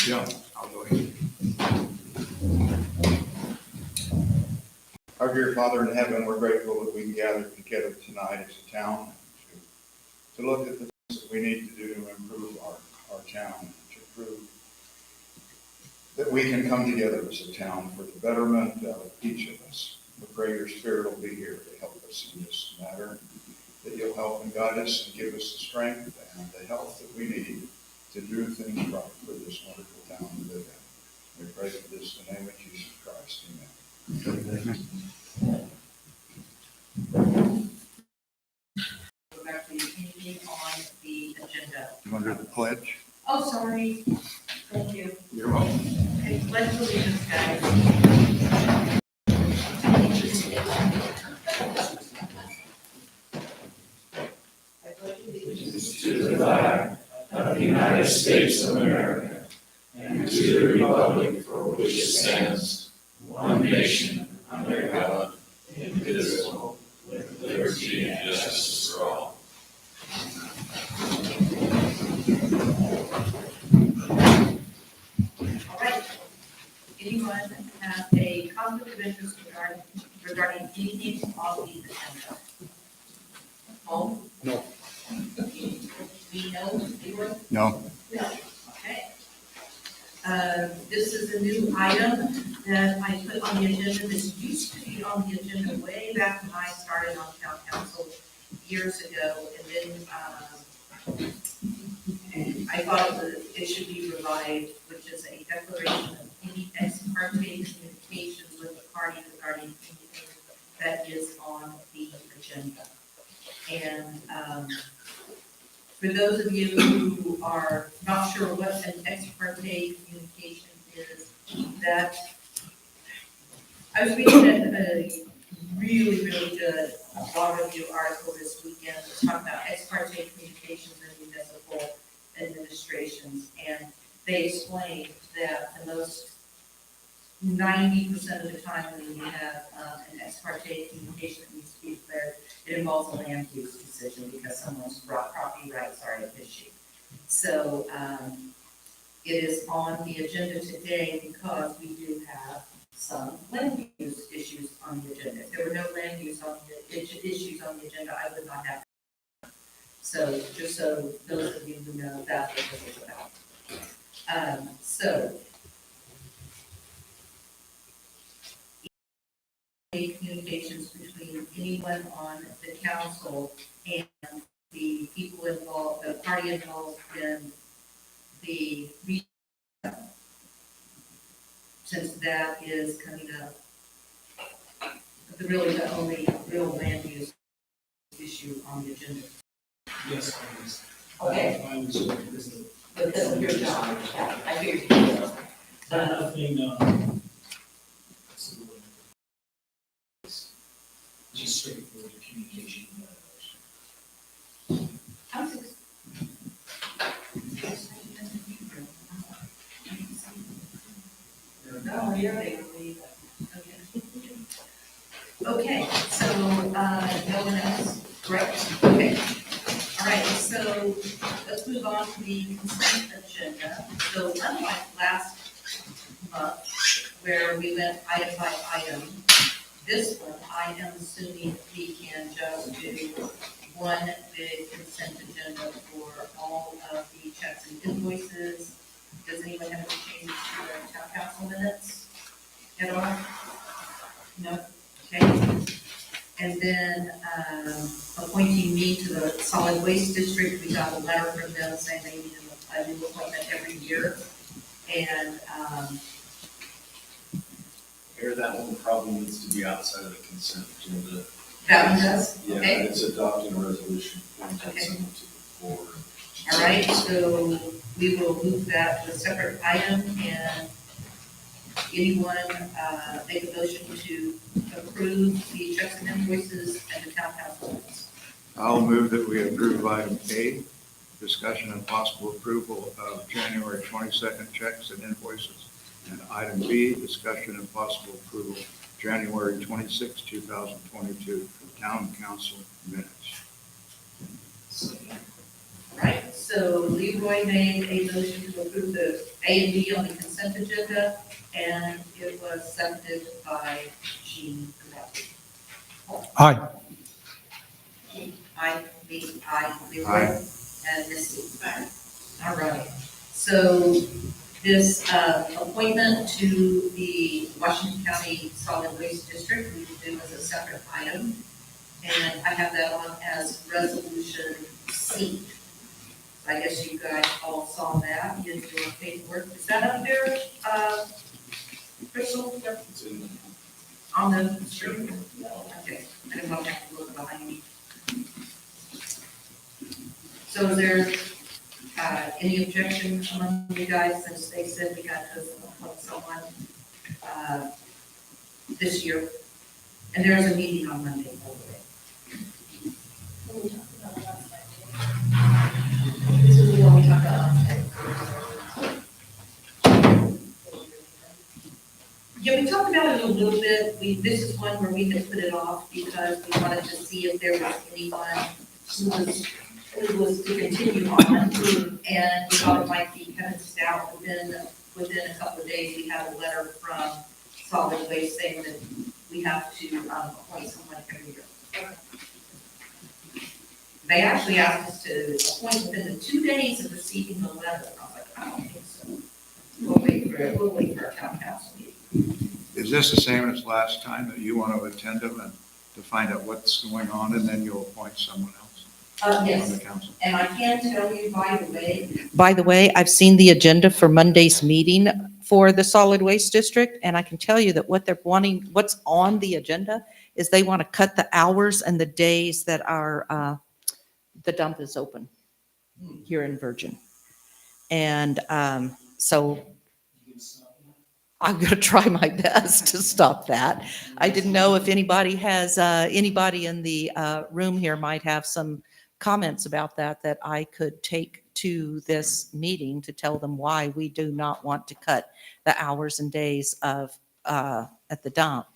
Yeah, I'll go ahead. Our dear Father in heaven, we're grateful that we can gather together tonight as a town to look at the things that we need to do to improve our town, to prove that we can come together as a town for the betterment of each of us. We pray your Spirit will be here to help us in this matter, that you'll help and guide us and give us the strength and the health that we need to do things right for this wonderful town to live in. We pray for this in the name of Jesus Christ. Amen. Anything on the agenda? You want to do the pledge? Oh, sorry. Thank you. You're welcome. Okay, pledge allegiance, guys. To the flag of the United States of America and to the republic for which it stands, one nation, under God, indivisible, with liberty and justice for all. All right. Anyone have a conflict of interest regarding anything on the agenda? Oh? No. We know, anyone? No. No. Okay. This is a new item that I put on the agenda. This used to be on the agenda way back when I started on town council years ago, and then I thought that it should be revived, which is a declaration of any ex parte communications with the party regarding anything that is on the agenda. And for those of you who are not sure what an ex parte communication is, that I was reading a really, really good law review article this weekend talking about ex parte communications in municipal administrations, and they explained that the most 90% of the time when you have an ex parte communication that needs to be declared, it involves a land use decision because someone's property rights are at issue. So it is on the agenda today because we do have some land use issues on the agenda. If there were no land use on the issues on the agenda, I would not have. So just so those of you who know, that's what this is about. Communications between anyone on the council and the people involved, the party involved in the region, since that is coming up, really the only real land use issue on the agenda. Yes, please. Okay. I understand this is Because of your job, I figured you would. nothing, what's the word? Just straightforward communication. No, you're right. Okay, so, no one else, correct? Okay. All right, so let's move on to the consent agenda. So unlike last month, where we went item by item, this one, I am assuming we can just do one big consent agenda for all of the checks and invoices. Does anyone have any changes to their town council minutes at all? No? Okay. And then appointing me to the solid waste district, we got a letter from them saying they need a new appointment every year. And Here, that one probably needs to be outside of the consent agenda. that one does, Yeah, okay? it's adopting a resolution and Okay. send it to the board. All right, so we will move that to a separate item, and anyone make a motion to approve the checks and invoices and the town council minutes? I'll move that we approve item A, discussion and possible approval of January 22nd checks and invoices. And item B, discussion and possible approval, January 26, 2022, town council minutes. Right, so Leroy made a motion to approve the A and B on the consent agenda, and it was seconded by Jean. Aye. I, Leroy, and Missy. All right, so this appointment to the Washington County Solid Waste District, we will do as a separate item, and I have that on as resolution C. I guess you guys all saw that in your paperwork. Is that up there, Crystal, on the screen? Okay, I didn't want to have to look behind me. So is there any objection among you guys, since they said we got to appoint someone this year? And there's a meeting on Monday, by the way. This is the one we talked about. Yeah, we talked about it a little bit. This is one where we had put it off because we wanted to see if there was anyone who was to continue on. And we thought it might be Kevin Stout. Within a couple of days, we had a letter from Solid Waste saying that we have to appoint someone every year. They actually asked us to appoint within the 2 days of receiving the letter. I was like, I don't think so. We'll wait for our town council meeting. Is this the same as last time, that you want to attend them and to find out what's going on, and then you'll appoint someone else on Yes, the council? and I can tell you, by the way, I've seen the agenda for Monday's meeting for the Solid Waste District, and I can tell you that what they're wanting, what's on the agenda is they want to cut the hours and the days that our, the dump is open here in Virgin. And so I'm going to try my best to stop that. I didn't know if anybody has, anybody in the room here might have some comments about that I could take to this meeting to tell them why we do not want to cut the hours and days of, at the dump.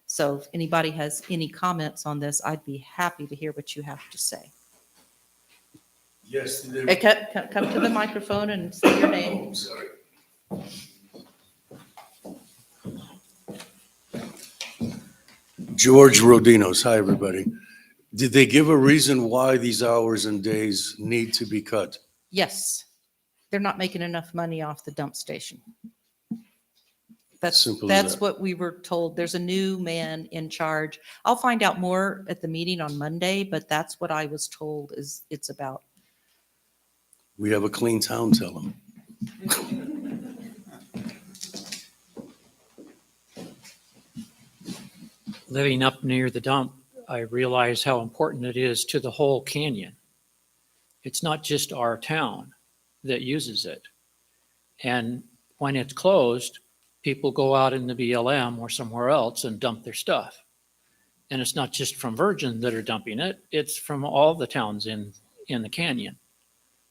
So if anybody has any comments on this, I'd be happy to hear what you have to say. Yes. Hey, come to the microphone and say your name. Oh, sorry. George Rodinos. Hi, everybody. Did they give a reason why these hours and days need to be cut? Yes, they're not making enough money off the dump station. Simple as That's that. what we were told. There's a new man in charge. I'll find out more at the meeting on Monday, but that's what I was told is it's about. We have a clean town, tell them. Living up near the dump, I realize how important it is to the whole canyon. It's not just our town that uses it. And when it's closed, people go out in the BLM or somewhere else and dump their stuff. And it's not just from Virgin that are dumping it, it's from all the towns in the canyon.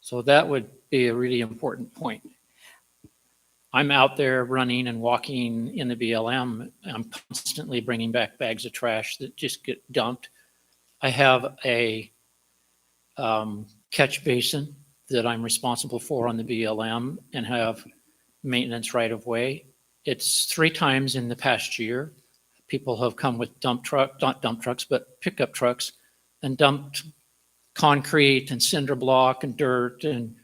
So that would be a really important point. I'm out there running and walking in the BLM. I'm constantly bringing back bags of trash that just get dumped. I have a catch basin that I'm responsible for on the BLM and have maintenance right of way. It's 3 times in the past year. People have come with not dump trucks, but pickup trucks and dumped concrete and cinder block and dirt and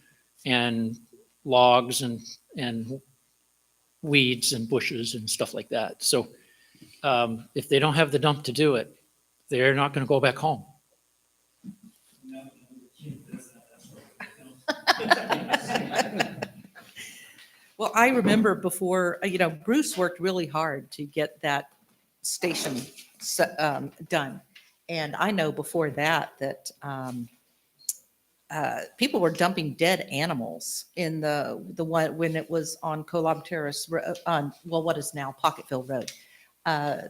logs and weeds and bushes and stuff like that. So if they don't have the dump to do it, they're not going to go back home. Well, I remember before, Bruce worked really hard to get that station done. And I know before that people were dumping dead animals in the one when it was on Colab Terrace, on, well, what is now Pocketville Road.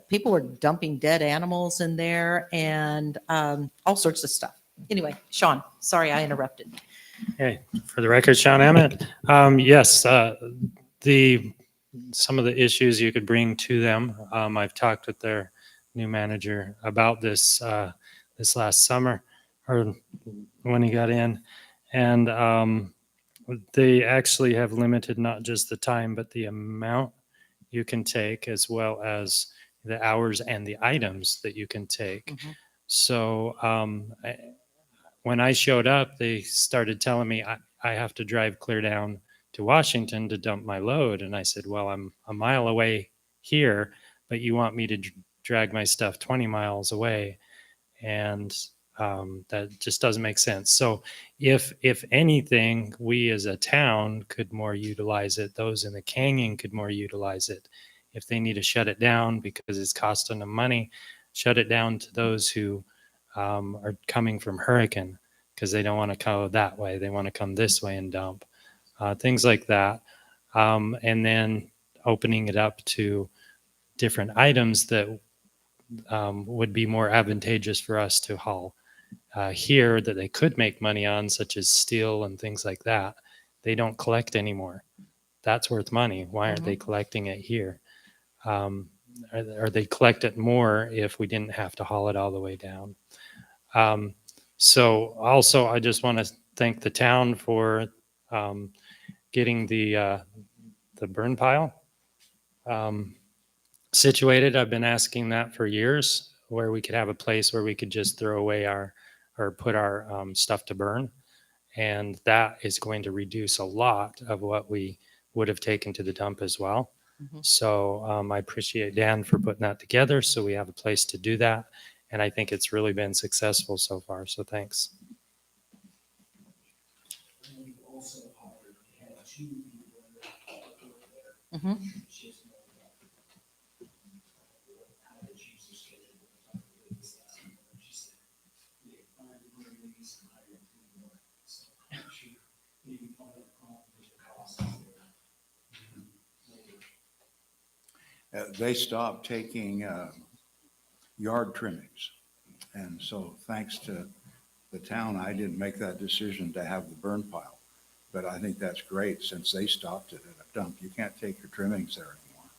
People were dumping dead animals in there and all sorts of stuff. Anyway, Sean, sorry I interrupted. Okay, for the record, Sean Emmett. Yes, some of the issues you could bring to them. I've talked with their new manager about this this last summer, or when he got in, And they actually have limited not just the time, but the amount you can take, as well as the hours and the items that you can take. Mhm. So when I showed up, they started telling me I have to drive clear down to Washington to dump my load. And I said, well, I'm a mile away here, but you want me to drag my stuff 20 miles away. And that just doesn't make sense. So if anything, we as a town could more utilize it. Those in the canyon could more utilize it. If they need to shut it down because it's costing them money, shut it down to those who are coming from Hurricane because they don't want to go that way. They want to come this way and dump. Things like that. And then opening it up to different items that would be more advantageous for us to haul here that they could make money on, such as steel and things like that. They don't collect anymore. That's worth money. Why aren't they collecting it here? Or they collect it more if we didn't have to haul it all the way down. So also, I just want to thank the town for getting the burn pile situated. I've been asking that for years, where we could have a place where we could just throw away or put our stuff to burn. And that is going to reduce a lot of what we would have taken to the dump as well. So I appreciate Dan for putting that together so we have a place to do that. And I think it's really been successful so far. So thanks. And we also hired, we had 2 people there. Mhm. She has no how to choose the schedule. She said, we have 5 employees and hired 2 more. So she maybe part of the problem with the cost. They stopped taking yard trimmings. And so thanks to the town, I didn't make that decision to have the burn pile. But I think that's great since they stopped it at a dump. You can't take your trimmings there anymore.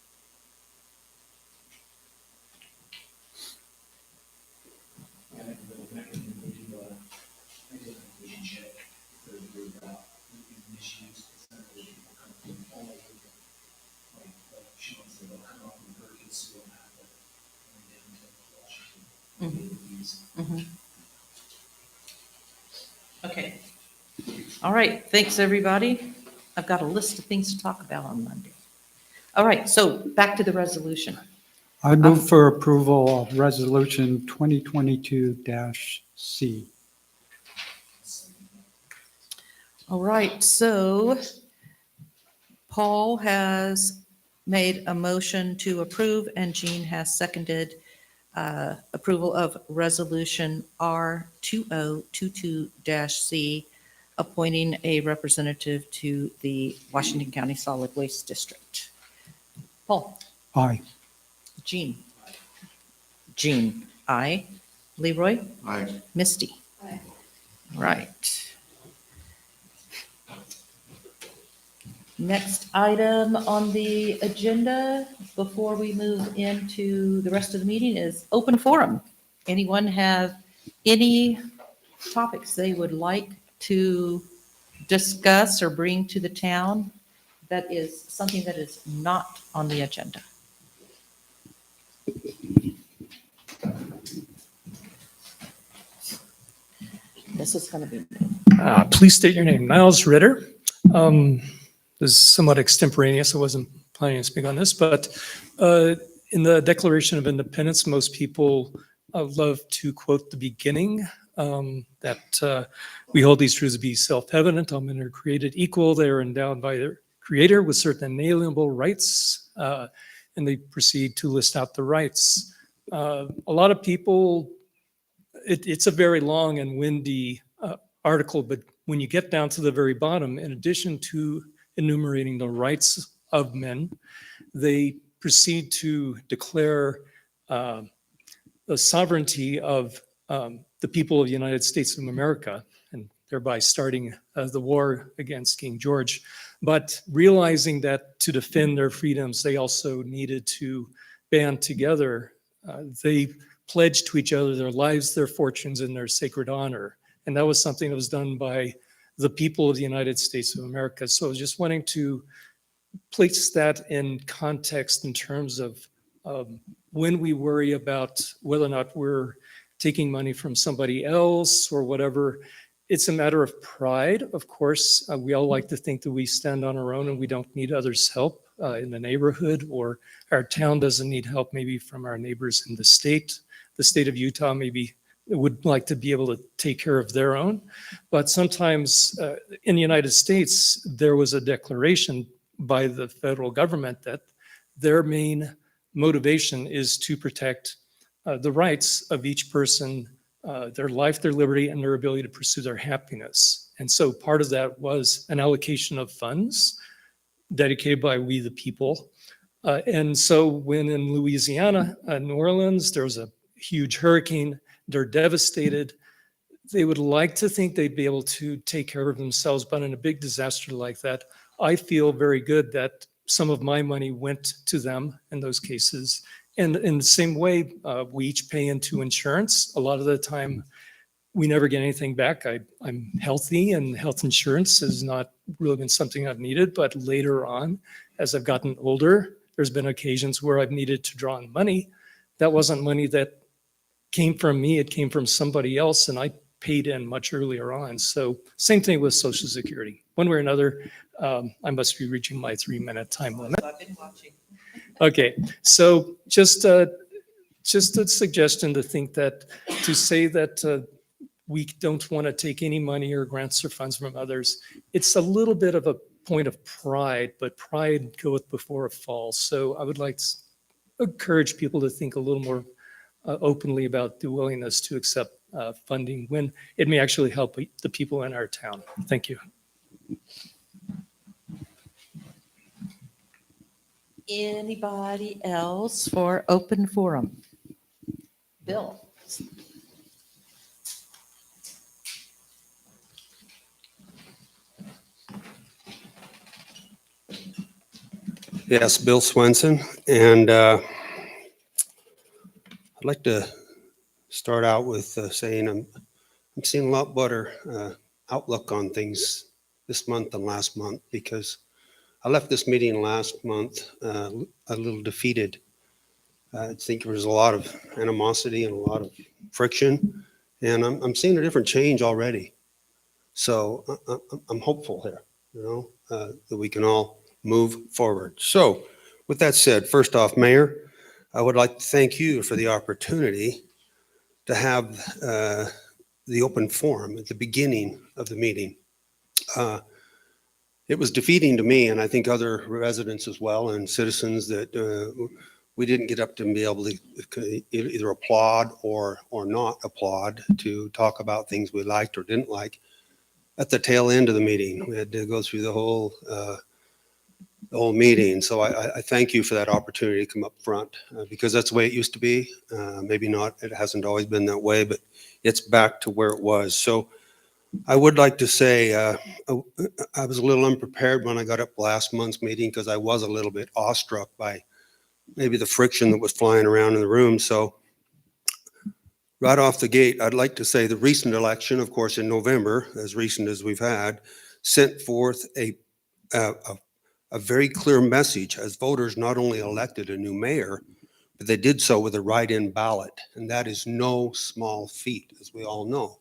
And the mechanism we do, we can check for the misuse. It's not really people come from all over. Like Sean said, they'll come up from Perkins, so they'll have to bring down to Washington. Okay. All right, thanks, everybody. I've got a list of things to talk about on Monday. All right, so back to the resolution. I move for approval of Resolution 2022-C. All right, so Paul has made a motion to approve, and Jean has seconded approval of Resolution R2022-C, appointing a representative to the Washington County Solid Waste District. Paul? Aye. Jean? Jean, aye. Leroy? Aye. Misty? Aye. Right. Next item on the agenda before we move into the rest of the meeting is open forum. Anyone have any topics they would like to discuss or bring to the town that is something that is not on the agenda? This is going to be Please state your name. Niles Ritter. This is somewhat extemporaneous. I wasn't planning to speak on this, but in the Declaration of Independence, most people love to quote the beginning, that we hold these truths to be self-evident. All men are created equal. They are endowed by their Creator with certain inalienable rights, and they proceed to list out the rights. A lot of people, it's a very long and windy article, but when you get down to the very bottom, in addition to enumerating the rights of men, they proceed to declare the sovereignty of the people of the United States of America, and thereby starting the war against King George. But realizing that to defend their freedoms, they also needed to band together. They pledged to each other their lives, their fortunes, and their sacred honor. And that was something that was done by the people of the United States of America. So just wanting to place that in context in terms of when we worry about whether or not we're taking money from somebody else or whatever, it's a matter of pride. Of course, we all like to think that we stand on our own and we don't need others' help in the neighborhood, or our town doesn't need help maybe from our neighbors in the state. The state of Utah maybe would like to be able to take care of their own. But sometimes in the United States, there was a declaration by the federal government that their main motivation is to protect the rights of each person, their life, their liberty, and their ability to pursue their happiness. And so part of that was an allocation of funds dedicated by we the people. And so when in Louisiana, New Orleans, there was a huge hurricane, they're devastated. They would like to think they'd be able to take care of themselves, but in a big disaster like that, I feel very good that some of my money went to them in those cases. And in the same way, we each pay into insurance. A lot of the time, we never get anything back. I'm healthy, and health insurance has not really been something I've needed. But later on, as I've gotten older, there's been occasions where I've needed to draw on money. That wasn't money that came from me. It came from somebody else, and I paid in much earlier on. So same thing with Social Security. One way or another, I must be reaching my 3-minute time limit. I've been watching. Okay, so just a suggestion to think that, to say that we don't want to take any money or grants or funds from others, it's a little bit of a point of pride, but pride goeth before a fall. So I would like to encourage people to think a little more openly about the willingness to accept funding when it may actually help the people in our town. Thank you. Anybody else for open forum? Bill? Yes, Bill Swenson, and I'd like to start out with saying I'm seeing a lot better outlook on things this month than last month, because I left this meeting last month a little defeated. I think there was a lot of animosity and a lot of friction, and I'm seeing a different change already. So I'm hopeful here, that we can all move forward. So with that said, first off, Mayor, I would like to thank you for the opportunity to have the open forum at the beginning of the meeting. It was defeating to me, and I think other residents as well, and citizens, that we didn't get up to be able to either applaud or not applaud, to talk about things we liked or didn't like at the tail end of the meeting. We had to go through the whole meeting. So I thank you for that opportunity to come up front, because that's the way it used to be. Maybe not, it hasn't always been that way, but it's back to where it was. So I would like to say I was a little unprepared when I got up last month's meeting, because I was a little bit awestruck by maybe the friction that was flying around in the room. So right off the gate, I'd like to say the recent election, of course, in November, as recent as we've had, sent forth a very clear message, as voters not only elected a new mayor, but they did so with a write-in ballot. And that is no small feat, as we all know.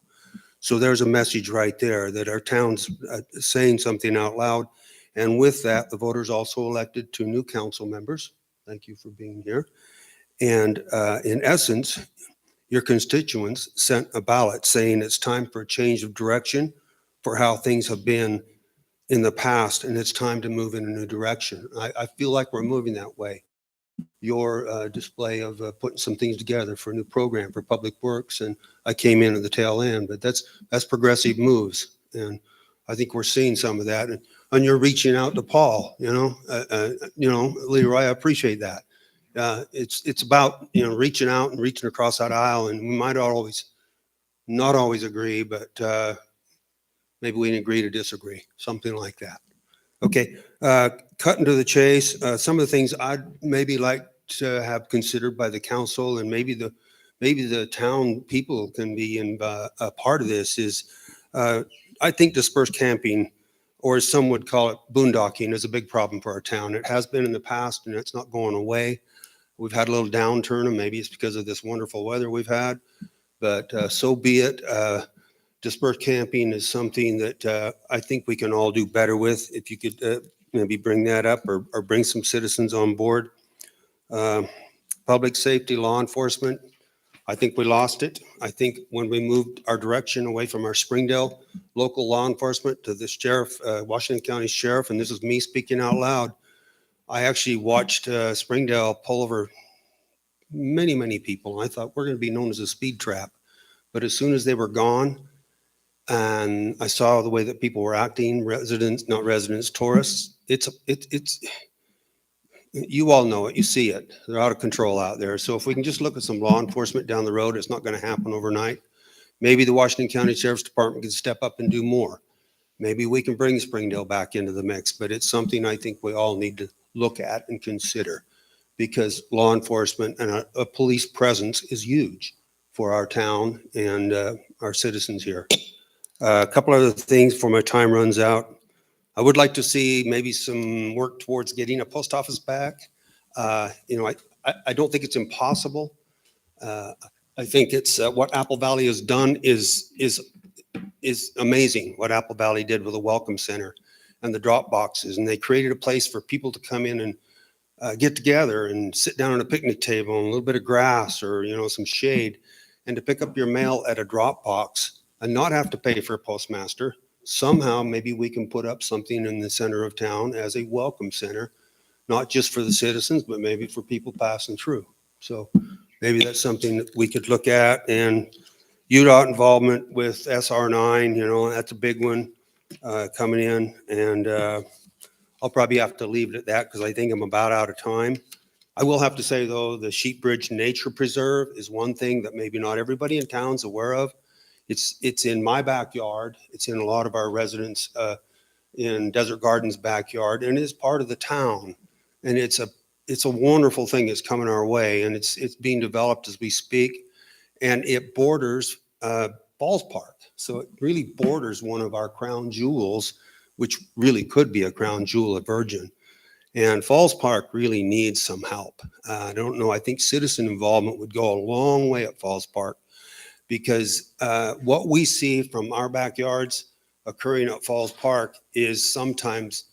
So there's a message right there that our town's saying something out loud. And with that, the voters also elected 2 new council members. Thank you for being here. And in essence, your constituents sent a ballot saying it's time for a change of direction for how things have been in the past, and it's time to move in a new direction. I feel like we're moving that way. Your display of putting some things together for a new program for Public Works, and I came in at the tail end, but that's progressive moves, and I think we're seeing some of that. And you're reaching out to Paul, Leroy, I appreciate that. It's about reaching out and reaching across that aisle, and we might not always agree, but maybe we can agree to disagree, something like that. Okay, cutting to the chase, some of the things I'd maybe like to have considered by the council, and maybe the town people can be a part of this, is I think dispersed camping, or as some would call it, boondocking, is a big problem for our town. It has been in the past, and it's not going away. We've had a little downturn, and maybe it's because of this wonderful weather we've had, but so be it. Dispersed camping is something that I think we can all do better with. If you could maybe bring that up, or bring some citizens on board. Public safety, law enforcement, I think we lost it. I think when we moved our direction away from our Springdale local law enforcement to the sheriff, Washington County Sheriff, and this is me speaking out loud, I actually watched Springdale pull over many, many people. I thought we're going to be known as a speed trap. But as soon as they were gone, and I saw the way that people were acting, residents, not residents, tourists, it's you all know it, you see it. They're out of control out there. So if we can just look at some law enforcement down the road, it's not going to happen overnight. Maybe the Washington County Sheriff's Department can step up and do more. Maybe we can bring Springdale back into the mix, but it's something I think we all need to look at and consider, because law enforcement and a police presence is huge for our town and our citizens here. A couple other things before my time runs out. I would like to see maybe some work towards getting a post office back. I don't think it's impossible. I think it's what Apple Valley has done is amazing. What Apple Valley did with the Welcome Center and the drop boxes, and they created a place for people to come in and get together and sit down at a picnic table and a little bit of grass, or some shade, and to pick up your mail at a drop box and not have to pay for a postmaster. Somehow, maybe we can put up something in the center of town as a welcome center, not just for the citizens, but maybe for people passing through. So maybe that's something that we could look at. And UDOT involvement with SR9, that's a big one coming in. And I'll probably have to leave it at that because I think I'm about out of time. I will have to say, though, the Sheep Bridge Nature Preserve is one thing that maybe not everybody in town's aware of. It's in my backyard. It's in a lot of our residents in Desert Gardens' backyard, and it is part of the town. And it's a wonderful thing that's coming our way, and it's being developed as we speak. And it borders Falls Park, so it really borders one of our crown jewels, which really could be a crown jewel of Virgin. And Falls Park really needs some help. I don't know. I think citizen involvement would go a long way at Falls Park, because what we see from our backyards occurring at Falls Park is sometimes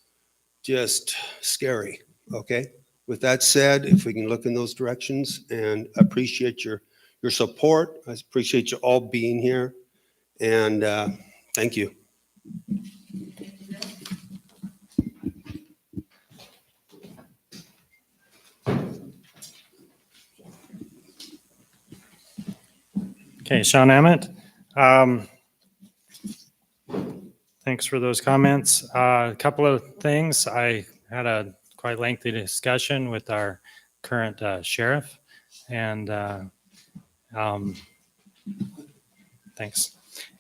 just scary. Okay. With that said, if we can look in those directions, and appreciate your support. I appreciate you all being here, and thank you. Okay, Sean Emmett. Thanks for those comments. A couple of things. I had a quite lengthy discussion with our current sheriff, and thanks.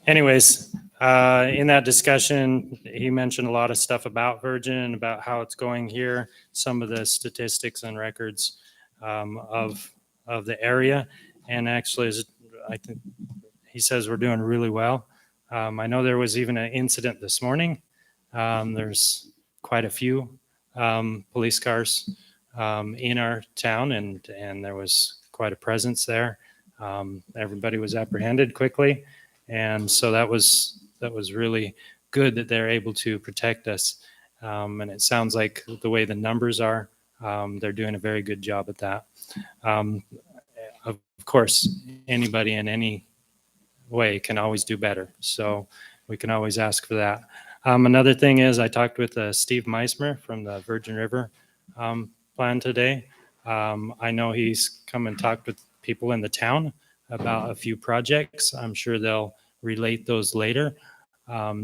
Anyways, in that discussion, he mentioned a lot of stuff about Virgin, about how it's going here, some of the statistics and records of the area, and actually, I think he says we're doing really well. I know there was even an incident this morning. There's quite a few police cars in our town, and there was quite a presence there. Everybody was apprehended quickly, and so that was really good that they're able to protect us. And it sounds like the way the numbers are, they're doing a very good job at that. Of course, anybody in any way can always do better, so we can always ask for that. Another thing is, I talked with Steve Meismer from the Virgin River plan today. I know he's come and talked with people in the town about a few projects. I'm sure they'll relate those later.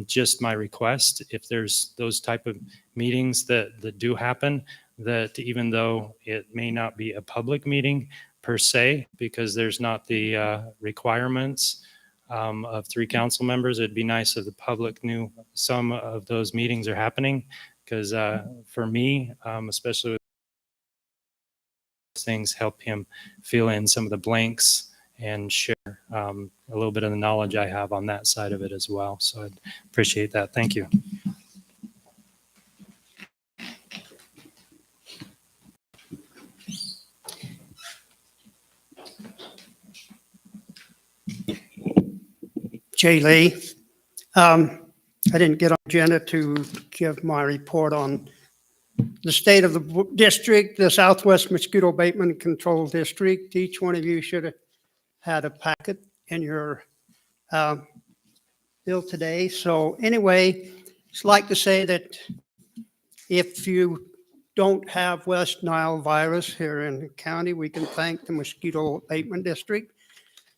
Just my request, if there's those type of meetings that do happen, that even though it may not be a public meeting per se, because there's not the requirements of 3 council members, it'd be nice if the public knew some of those meetings are happening, because for me, especially with things, help him fill in some of the blanks and share a little bit of the knowledge I have on that side of it as well. So I'd appreciate that. Thank you. Jay Lee. I didn't get on the agenda to give my report on the state of the district, the Southwest Mosquito Abatement and Control District. Each one of you should have had a packet in your bill today. So anyway, just like to say that if you don't have West Nile virus here in the county, we can thank the Mosquito Abatement District.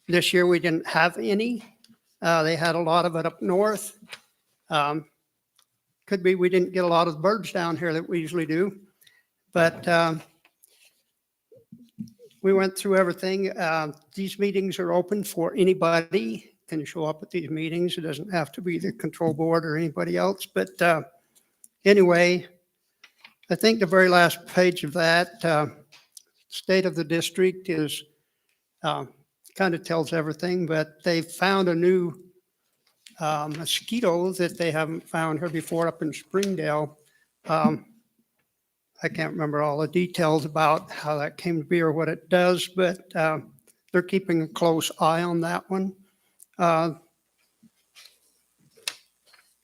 This year we didn't have any. They had a lot of it up north. Could be we didn't get a lot of birds down here that we usually do, but we went through everything. These meetings are open for anybody can show up at these meetings. It doesn't have to be the control board or anybody else. But anyway, I think the very last page of that state of the district is kind of tells everything, but they found a new mosquito that they haven't found here before up in Springdale. I can't remember all the details about how that came to be or what it does, but they're keeping a close eye on that one.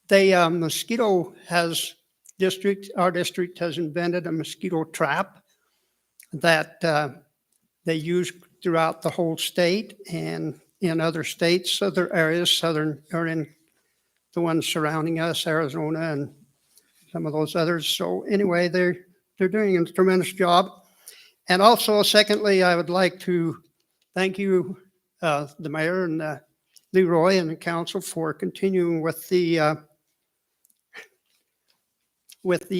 Mosquito has our district has invented a mosquito trap that they use throughout the whole state and in other states, other areas, southern or in the ones surrounding us, Arizona and some of those others. So anyway, they're doing a tremendous job. And also, secondly, I would like to thank you, the mayor and Leroy and the council for continuing with the